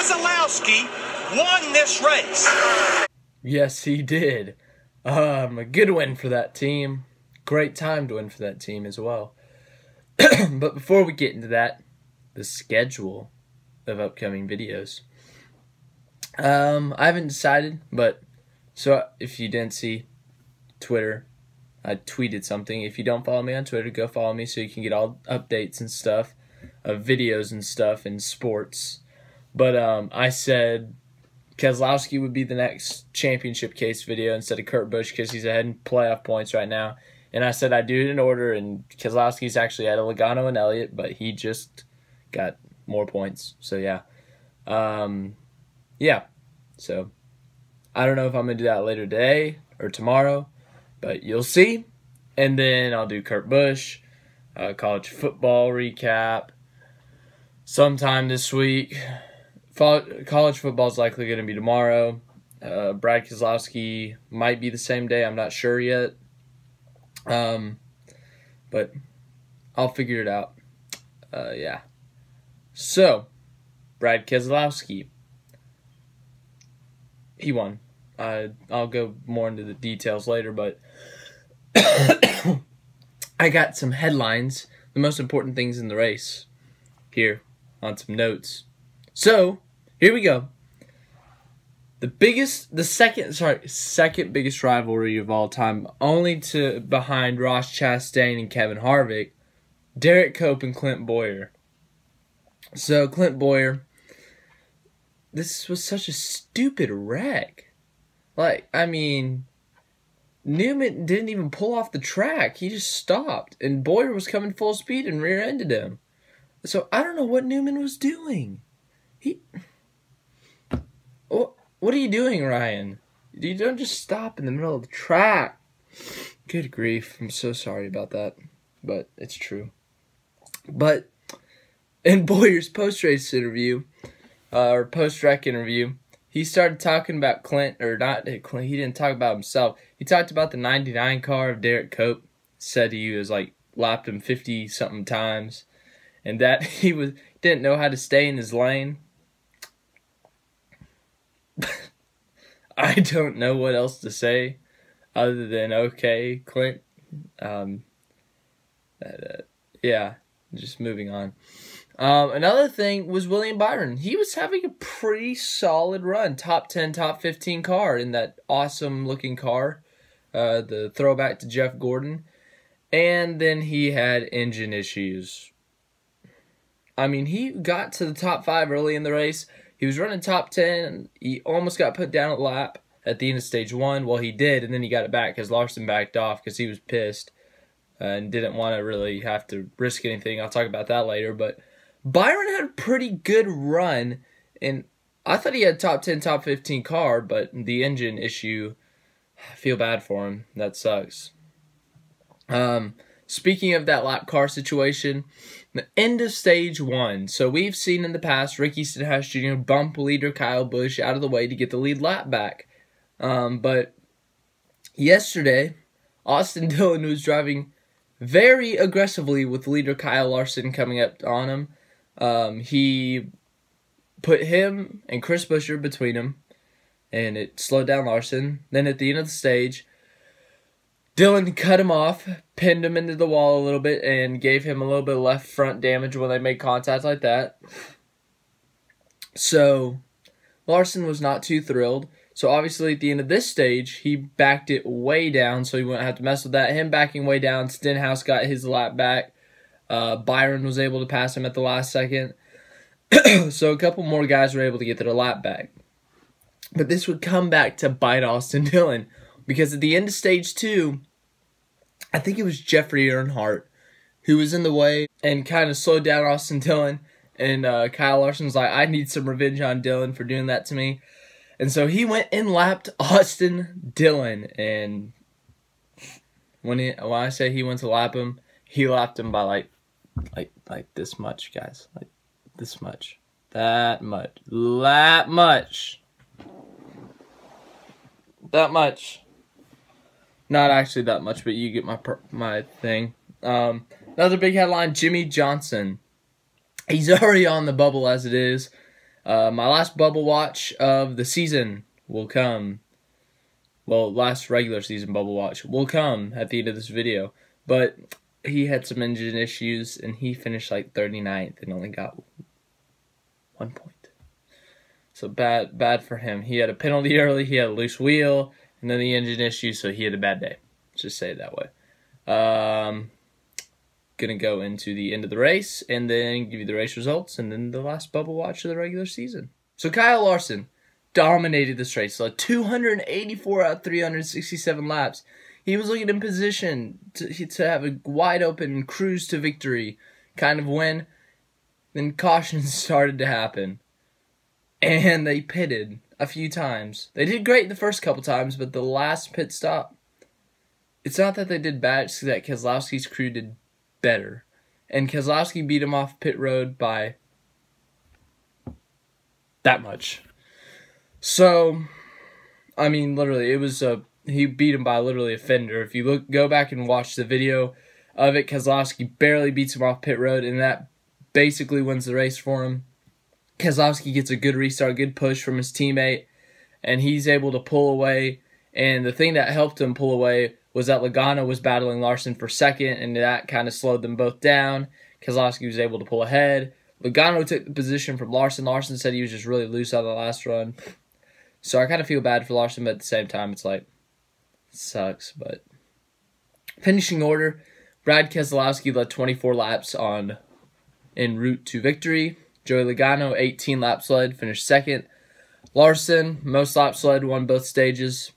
Keselowski won this race. Yes, he did. A good win for that team. Great time to win for that team as well. But before we get into that, the schedule of upcoming videos. I haven't decided, but so if you didn't see Twitter, I tweeted something. If you don't follow me on Twitter, go follow me so you can get all updates and stuff of videos and stuff in sports. But I said Keselowski would be the next championship case video instead of Kurt Busch because he's ahead in playoff points right now. And I said I'd do it in order, and Keselowski's actually ahead of Logano and Elliott, but he just got more points. So, yeah. So, I don't know if I'm going to do that later today or tomorrow, but you'll see. And then I'll do Kurt Busch, college football recap sometime this week. College football is likely going to be tomorrow. Brad Keselowski might be the same day. I'm not sure yet. But I'll figure it out. Yeah. So, Brad Keselowski. He won. I'll go more into the details later, but I got some headlines, the most important things in the race, here on some notes. So, here we go. The second biggest rivalry of all time, only to behind Ross Chastain and Kevin Harvick, Derek Cope and Clint Bowyer. So, Clint Bowyer, this was such a stupid wreck. Like, I mean, Newman didn't even pull off the track. He just stopped, and Bowyer was coming full speed and rear-ended him. So, I don't know what Newman was doing. What are you doing, Ryan? You don't just stop in the middle of the track. Good grief. I'm so sorry about that. But it's true. But in Bowyer's post-race interview, or post-wreck interview, he started talking about Clint, or not Clint, he didn't talk about himself. He talked about the 99 car of Derek Cope. Said he was like, lapped him 50-something times. And that he didn't know how to stay in his lane. I don't know what else to say other than okay, Clint. Yeah, just moving on. Another thing was William Byron. He was having a pretty solid run. Top 10, top 15 car in that awesome looking car. The throwback to Jeff Gordon. And then he had engine issues. I mean, he got to the top 5 early in the race. He was running top 10. He almost got put down a lap at the end of stage 1. Well, he did, and then he got it back because Larson backed off because he was pissed and didn't want to really have to risk anything. I'll talk about that later. But Byron had a pretty good run, and I thought he had top 10, top 15 car, but the engine issue, I feel bad for him. That sucks. Speaking of that lap car situation, the end of stage 1. So we've seen in the past Ricky Stenhouse Jr. bump leader Kyle Busch out of the way to get the lead lap back. But yesterday, Austin Dillon was driving very aggressively with leader Kyle Larson coming up on him. He put him and Chris Buescher between him, and it slowed down Larson. Then at the end of the stage, Dillon cut him off, pinned him into the wall a little bit, and gave him a little bit of left front damage when they made contact like that. So, Larson was not too thrilled. So, obviously, at the end of this stage, he backed it way down, so he wouldn't have to mess with that. Him backing way down, Stenhouse got his lap back. Byron was able to pass him at the last second. So, a couple more guys were able to get their lap back. But this would come back to bite Austin Dillon. Because at the end of stage 2, I think it was Jeffrey Earnhardt who was in the way and kind of slowed down Austin Dillon. And Kyle Larson was like, I need some revenge on Dillon for doing that to me. And so he went and lapped Austin Dillon. And when I say he went to lap him, he lapped him by like this much, guys. Like this much. That much. That much. That much. Not actually that much, but you get my thing. Another big headline, Jimmy Johnson. He's already on the bubble as it is. My last bubble watch of the season will come. Well, last regular season bubble watch will come at the end of this video. But he had some engine issues, and he finished like 39th and only got 1 point. So bad for him. He had a penalty early, he had a loose wheel, and then the engine issues, so he had a bad day. Let's just say it that way. Gonna go into the end of the race, and then give you the race results, and then the last bubble watch of the regular season. So Kyle Larson dominated this race, led 284 out of 367 laps. He was looking in position to have a wide open cruise to victory kind of win. Then cautions started to happen. And they pitted a few times. They did great the first couple times, but the last pit stop, it's not that they did bad, it's that Keselowski's crew did better. And Keselowski beat him off pit road by that much. So, I mean, literally, it was he beat him by literally a fender. If you go back and watch the video of it, Keselowski barely beats him off pit road, and that basically wins the race for him. Keselowski gets a good restart, good push from his teammate, and he's able to pull away. And the thing that helped him pull away was that Logano was battling Larson for second, and that kind of slowed them both down. Keselowski was able to pull ahead. Logano took the position from Larson. Larson said he was just really loose on the last run. So I kind of feel bad for Larson, but at the same time, it's like, it sucks. But finishing order, Brad Keselowski led 24 laps en route to victory. Joey Logano, 18 laps led, finished second. Larson, most laps led, won both stages,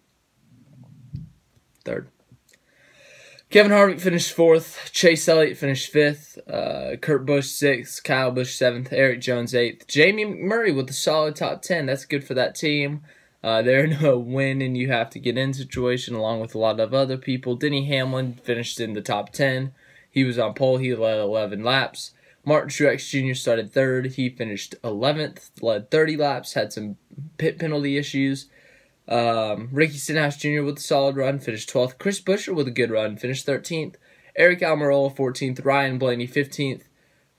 third. Kevin Harvick finished fourth. Chase Elliott finished fifth. Kurt Busch sixth. Kyle Busch seventh. Eric Jones eighth. Jamie Murray with a solid top 10. That's good for that team. They're in a win and you have to get in situation along with a lot of other people. Denny Hamlin finished in the top 10. He was on pole. He led 11 laps. Martin Truex Jr. started third. He finished 11th, led 30 laps, had some pit penalty issues. Ricky Stenhouse Jr. with a solid run, finished 12th. Chris Buescher with a good run, finished 13th. Eric Almirola, 14th. Ryan Blaney, 15th.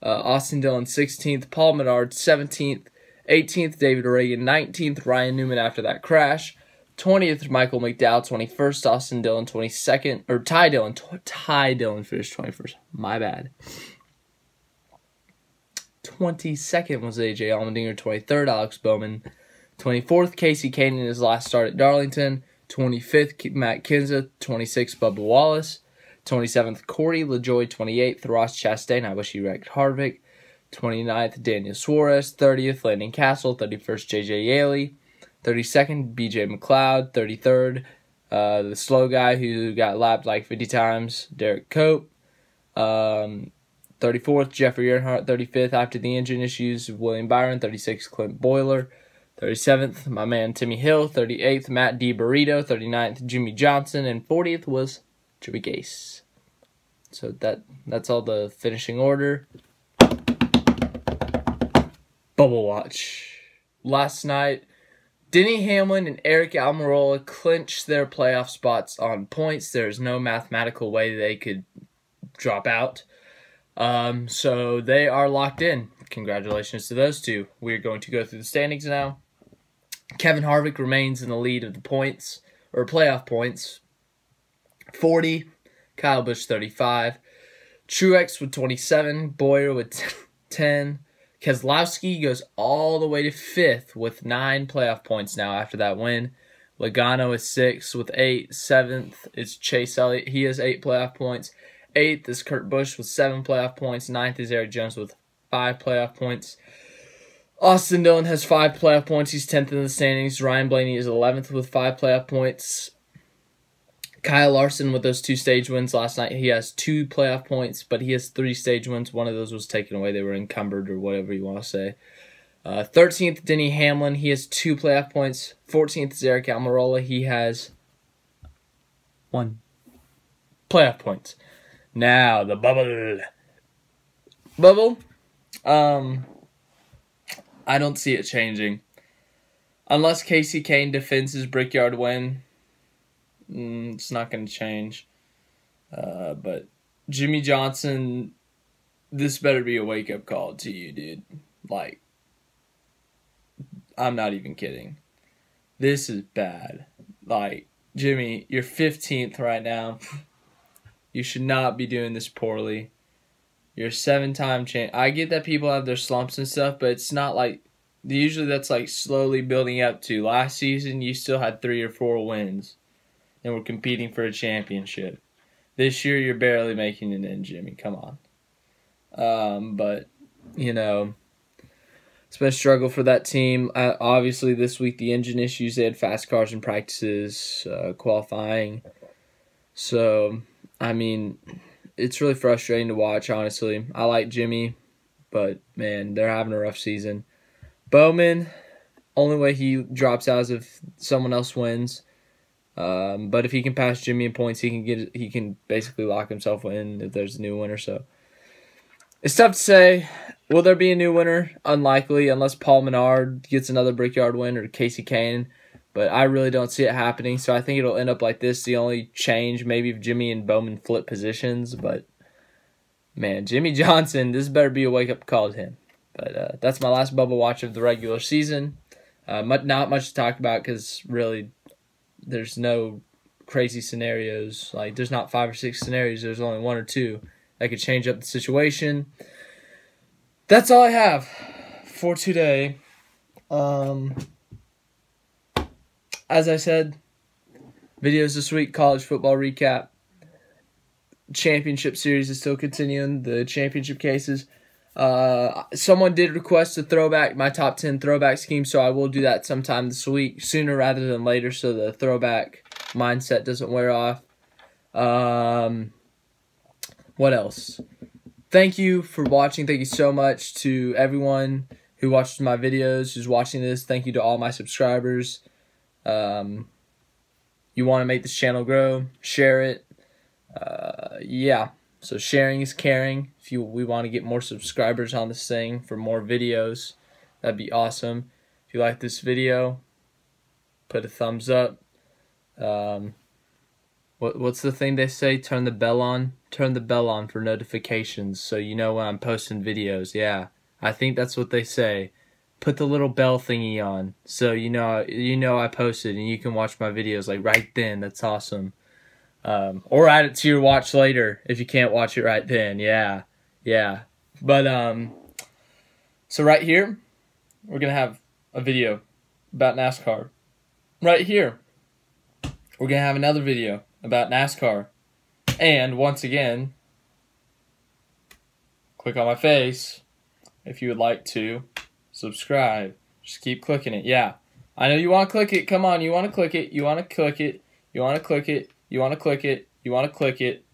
Austin Dillon, 16th. Paul Menard, 17th. 18th, David Reagan, 19th. Ryan Newman after that crash. 20th, Michael McDowell, 21st. Austin Dillon, 22nd. Or Ty Dillon. Ty Dillon finished 21st. My bad. 22nd was AJ Allmendinger. 23rd, Alex Bowman. 24th, Casey Kane in his last start at Darlington. 25th, Matt Kenseth. 26th, Bubba Wallace. 27th, Corey LaJoie. 28th, Ross Chastain. I wish he wrecked Harvick. 29th, Daniel Suarez. 30th, Landon Castle. 31st, J.J. Yaley. 32nd, B.J. McLeod. 33rd, the slow guy who got lapped like 50 times, Derek Cope. 34th, Jeffrey Earnhardt. 35th, after the engine issues, William Byron. 36th, Clint Boyler. 37th, my man Timmy Hill. 38th, Matt DiBurrito. 39th, Jimmy Johnson. And 40th was Joey Gase. So that's all the finishing order. Bubble watch. Last night, Denny Hamlin and Eric Almirola clinched their playoff spots on points. There's no mathematical way they could drop out. So they are locked in. Congratulations to those two. We're going to go through the standings now. Kevin Harvick remains in the lead of the points, or playoff points. 40. Kyle Busch 35. Truex with 27. Boyer with 10. Keselowski goes all the way to 5th with 9 playoff points now after that win. Logano is 6th with 8. 7th is Chase Elliott. He has 8 playoff points. 8th is Kurt Busch with 7 playoff points. 9th is Eric Jones with 5 playoff points. Austin Dillon has 5 playoff points. He's 10th in the standings. Ryan Blaney is 11th with 5 playoff points. Kyle Larson with those 2 stage wins last night. He has 2 playoff points, but he has 3 stage wins. One of those was taken away. They were encumbered or whatever you want to say. 13th, Denny Hamlin. He has 2 playoff points. 14th is Eric Almirola. He has 1 playoff points. Now, the bubble. Bubble? I don't see it changing. Unless Casey Kane defends his Brickyard win, it's not going to change. But Jimmy Johnson, this better be a wake-up call to you, dude. Like, I'm not even kidding. This is bad. Like, Jimmy, you're 15th right now. You should not be doing this poorly. You're a 7-time champ. I get that people have their slumps and stuff, but it's not like, usually that's like slowly building up to. Last season, you still had 3 or 4 wins and were competing for a championship. This year, you're barely making it in, Jimmy. Come on. But, you know, it's been a struggle for that team. Obviously, this week, the engine issues, they had fast cars in practices, qualifying. So, I mean, it's really frustrating to watch, honestly. I like Jimmy, but, man, they're having a rough season. Bowman, only way he drops out is if someone else wins. But if he can pass Jimmy in points, he can basically lock himself in if there's a new winner. So it's tough to say. Will there be a new winner? Unlikely, unless Paul Menard gets another Brickyard win or Casey Kane. But I really don't see it happening. So I think it'll end up like this. The only change, maybe if Jimmy and Bowman flip positions. But, man, Jimmy Johnson, this better be a wake-up call to him. But that's my last bubble watch of the regular season. Not much to talk about because really there's no crazy scenarios. Like, there's not 5 or 6 scenarios. There's only 1 or 2 that could change up the situation. That's all I have for today. As I said, videos this week, college football recap. Championship series is still continuing, the championship cases. Someone did request a throwback, my top 10 throwback scheme, so I will do that sometime this week, sooner rather than later, so the throwback mindset doesn't wear off. What else? Thank you for watching. Thank you so much to everyone who watched my videos, who's watching this. Thank you to all my subscribers. You want to make this channel grow, share it. Yeah. So sharing is caring. If we want to get more subscribers on this thing for more videos, that'd be awesome. If you like this video, put a thumbs up. What's the thing they say? Turn the bell on. Turn the bell on for notifications so you know when I'm posting videos. Yeah, I think that's what they say. Put the little bell thingy on so you know I posted and you can watch my videos like right then. That's awesome. Or add it to your watch later if you can't watch it right then. Yeah. But so right here, we're gonna have a video about NASCAR. Right here, we're gonna have another video about NASCAR. And once again, click on my face if you would like to subscribe. Just keep clicking it. Yeah, I know you want to click it. Come on, you want to click it. You want to click it. You want to click it. You want to click it. You want to click it.